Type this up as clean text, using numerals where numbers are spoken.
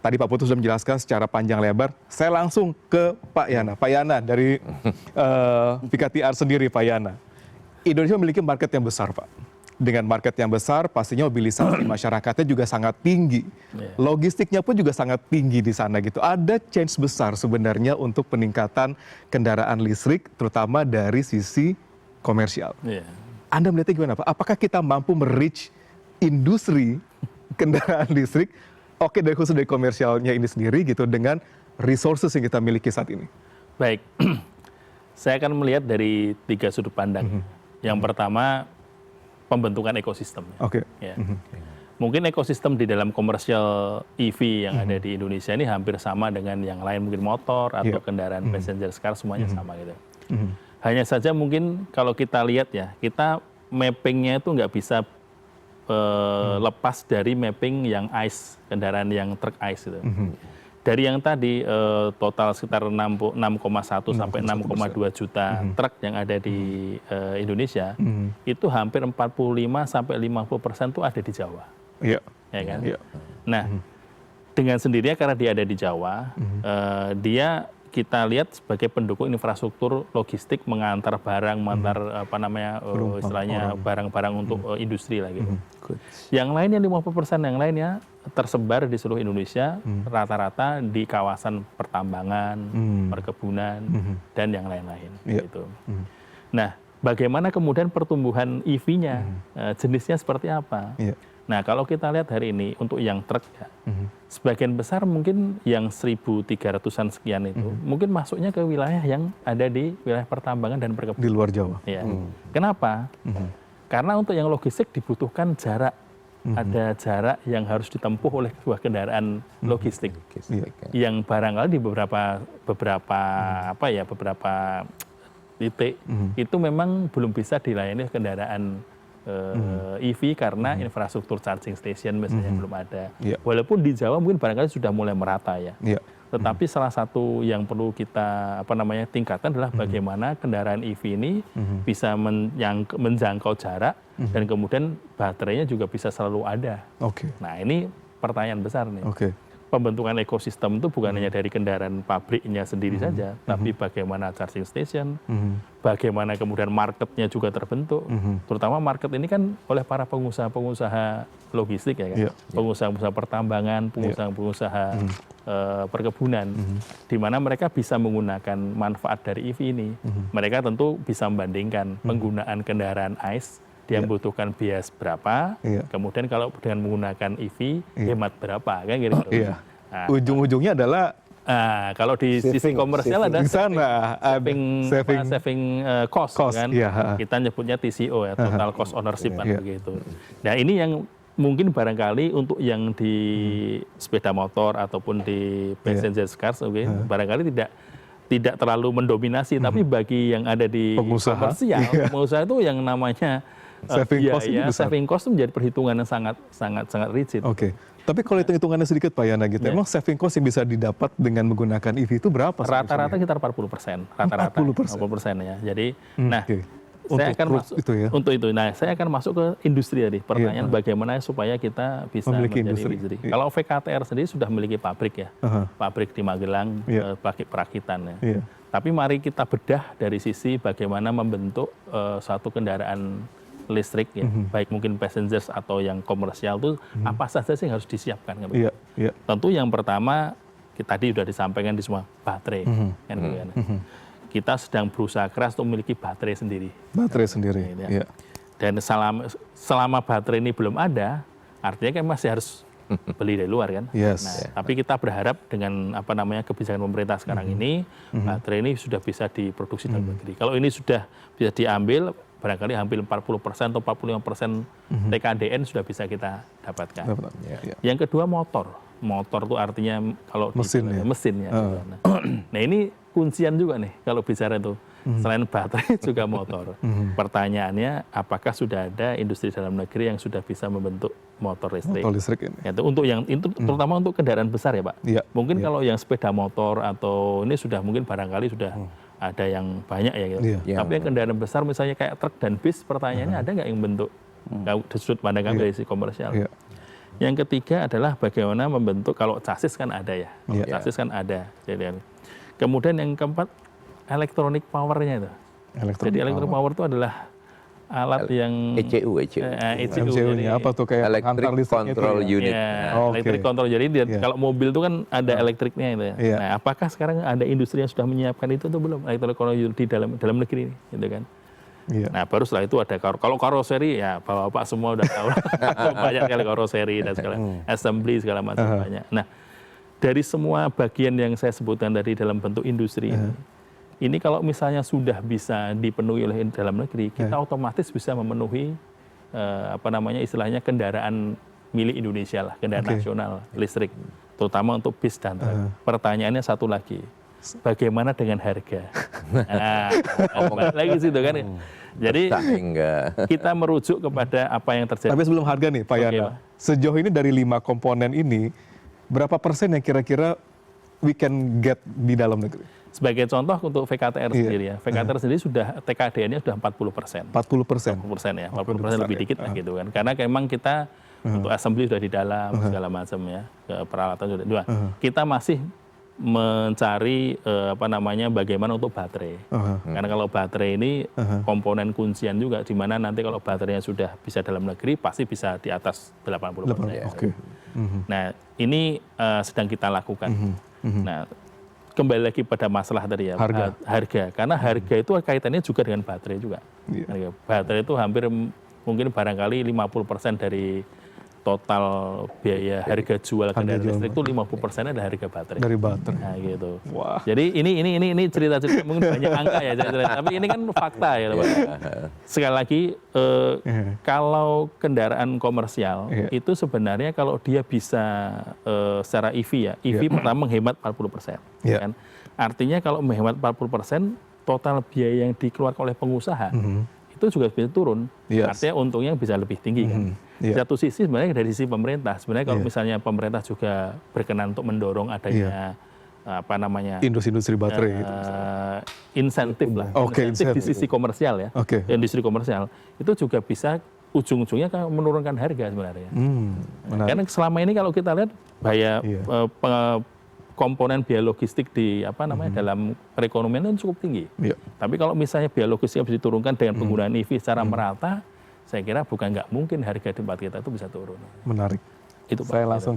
tadi Pak Putu sudah menjelaskan secara panjang lebar. Saya langsung ke Pak Yana. Pak Yana dari VKTR sendiri, Pak Yana. Indonesia memiliki market yang besar, Pak. Dengan market yang besar, pastinya mobilisasi masyarakatnya juga sangat tinggi. Logistiknya pun juga sangat tinggi di sana gitu. Ada change besar sebenarnya untuk peningkatan kendaraan listrik, terutama dari sisi komersial. Anda melihatnya gimana, Pak? Apakah kita mampu merich industri kendaraan listrik, dari khusus dari komersialnya ini sendiri gitu, dengan resources yang kita miliki saat ini? Baik, saya akan melihat dari 3 sudut pandang. Yang pertama, pembentukan ekosistem. Ya. Mungkin ekosistem di dalam komersial EV yang ada di Indonesia ini hampir sama dengan yang lain, mungkin motor atau kendaraan passenger car, semuanya sama gitu. Hanya saja mungkin kalau kita lihat ya, kita mappingnya itu nggak bisa lepas dari mapping yang ICE, kendaraan yang truk ICE itu. Dari yang tadi total sekitar 6,1 sampai 6,2 juta truk yang ada di Indonesia, itu hampir 45 sampai 50% itu ada di Jawa. Ya kan? Nah, dengan sendirinya karena dia ada di Jawa, dia kita lihat sebagai pendukung infrastruktur logistik, mengantar barang, mengantar istilahnya barang-barang untuk industri lah gitu. Yang lainnya 50% yang lainnya tersebar di seluruh Indonesia, rata-rata di kawasan pertambangan, perkebunan, dan yang lain-lain. Gitu. Nah, bagaimana kemudian pertumbuhan EV-nya, jenisnya seperti apa? Nah, kalau kita lihat hari ini untuk yang truk ya, sebagian besar mungkin yang 1.300-an sekian itu, mungkin masuknya ke wilayah yang ada di wilayah pertambangan dan perkebunan. Di luar Jawa. Ya. Kenapa? Karena untuk yang logistik dibutuhkan jarak. Ada jarak yang harus ditempuh oleh sebuah kendaraan logistik. Yang barangkali di beberapa titik itu memang belum bisa dilayani kendaraan EV karena infrastruktur charging station misalnya belum ada. Walaupun di Jawa mungkin barangkali sudah mulai merata ya. Tetapi salah satu yang perlu kita tingkatkan adalah bagaimana kendaraan EV ini bisa menjangkau jarak dan kemudian baterainya juga bisa selalu ada. Nah, ini pertanyaan besar nih. Pembentukan ekosistem itu bukan hanya dari kendaraan pabriknya sendiri saja, tapi bagaimana charging station, bagaimana kemudian marketnya juga terbentuk. Terutama market ini kan oleh para pengusaha-pengusaha logistik ya kan, pengusaha-pengusaha pertambangan, pengusaha-pengusaha perkebunan, di mana mereka bisa menggunakan manfaat dari EV ini. Mereka tentu bisa membandingkan penggunaan kendaraan ICE, dia membutuhkan biaya berapa, kemudian kalau dengan menggunakan EV hemat berapa, kan gitu. Nah, ujung-ujungnya adalah kalau di sisi komersial ada saving cost kan, kita nyebutnya TCO ya, total cost ownership kan begitu. Nah, ini yang mungkin barangkali untuk yang di sepeda motor ataupun di passenger cars, barangkali tidak terlalu mendominasi, tapi bagi yang ada di komersial, pengusaha itu yang namanya saving cost itu menjadi perhitungan yang sangat rigid. Tapi kalau hitung-hitungannya sedikit Pak Yana gitu, emang saving cost yang bisa didapat dengan menggunakan EV itu berapa? Rata-rata sekitar 40%. Rata-rata 40% ya. Jadi, saya akan masuk untuk itu. Nah, saya akan masuk ke industri tadi. Pertanyaan bagaimana supaya kita bisa menjadi industri. Kalau VKTR sendiri sudah memiliki pabrik ya, pabrik di Magelang, pabrik perakitan ya. Tapi mari kita bedah dari sisi bagaimana membentuk suatu kendaraan listrik ya, baik mungkin passengers atau yang komersial itu apa saja sih yang harus disiapkan? Tentu yang pertama tadi sudah disampaikan di semua baterai. Kita sedang berusaha keras untuk memiliki baterai sendiri. Dan selama baterai ini belum ada, artinya kan masih harus beli dari luar kan. Tapi kita berharap dengan kebijakan pemerintah sekarang ini, baterai ini sudah bisa diproduksi dalam negeri. Kalau ini sudah bisa diambil, barangkali hampir 40% atau 45% TKDN sudah bisa kita dapatkan. Yang kedua motor. Motor itu artinya kalau mesin ya. Nah, ini kuncian juga nih kalau bicara itu. Selain baterai juga motor. Pertanyaannya, apakah sudah ada industri dalam negeri yang sudah bisa membentuk motor listrik? Motor listrik ini. Itu terutama untuk kendaraan besar ya Pak. Mungkin kalau yang sepeda motor atau ini sudah mungkin barangkali sudah ada yang banyak ya gitu. Tapi yang kendaraan besar misalnya kayak truk dan bis, pertanyaannya ada nggak yang bentuk dari sudut pandang dari sisi komersial? Yang ketiga adalah bagaimana membentuk, kalau chassis kan ada ya, chassis kan ada. Kemudian yang keempat, electronic power-nya itu. Jadi electronic power itu adalah alat yang ECU. MCU-nya apa tuh, kayak Electric Control Unit. Electric control. Jadi kalau mobil itu kan ada elektriknya itu ya. Nah, apakah sekarang ada industri yang sudah menyiapkan itu atau belum? Electronic control unit di dalam negeri ini, gitu kan? Nah, baru setelah itu ada kalau karoseri ya bapak semua udah tahu banyak sekali karoseri dan segala assembly segala macam banyak. Nah, dari semua bagian yang saya sebutkan tadi dalam bentuk industri ini kalau misalnya sudah bisa dipenuhi oleh dalam negeri, kita otomatis bisa memenuhi istilahnya kendaraan milik Indonesia lah, kendaraan nasional listrik, terutama untuk bis dan truk. Pertanyaannya satu lagi, bagaimana dengan harga? Nah, lagi situ kan. Jadi kita merujuk kepada apa yang terjadi. Tapi sebelum harga nih Pak Yana, sejauh ini dari 5 komponen ini, berapa persen yang kira-kira we can get di dalam negeri? Sebagai contoh untuk VKTR sendiri ya, VKTR sendiri sudah TKDN-nya sudah 40%. 40% ya, 40% lebih dikit lah gitu kan. Karena memang kita untuk assembly sudah di dalam segala macam ya, peralatan sudah. Kita masih mencari bagaimana untuk baterai. Karena kalau baterai ini komponen kuncian juga, di mana nanti kalau baterainya sudah bisa dalam negeri pasti bisa di atas 80%. Nah, ini sedang kita lakukan. Nah, kembali lagi pada masalah tadi ya, harga. Karena harga itu kaitannya juga dengan baterai juga. Baterai itu hampir mungkin barangkali 50% dari total biaya harga jual kendaraan listrik itu 50% adalah harga baterai. Dari baterai. Nah, gitu. Wah. Jadi ini cerita-cerita mungkin banyak angka ya, tapi ini kan fakta ya, Pak. Sekali lagi kalau kendaraan komersial itu sebenarnya kalau dia bisa secara EV ya, EV pertama menghemat 40%. Kan? Artinya kalau menghemat 40%, total biaya yang dikeluarkan oleh pengusaha itu juga bisa turun. Artinya untungnya bisa lebih tinggi kan. Di satu sisi sebenarnya dari sisi pemerintah, sebenarnya kalau misalnya pemerintah juga berkenan untuk mendorong adanya industri baterai gitu. Insentif lah, insentif di sisi komersial ya, industri komersial itu juga bisa ujung-ujungnya menurunkan harga sebenarnya. Karena selama ini kalau kita lihat komponen biaya logistik di dalam perekonomian itu cukup tinggi. Tapi kalau misalnya biaya logistik bisa diturunkan dengan penggunaan EV secara merata, saya kira nggak mungkin harga di tempat kita itu bisa turun. Menarik. Itu Pak. Saya langsung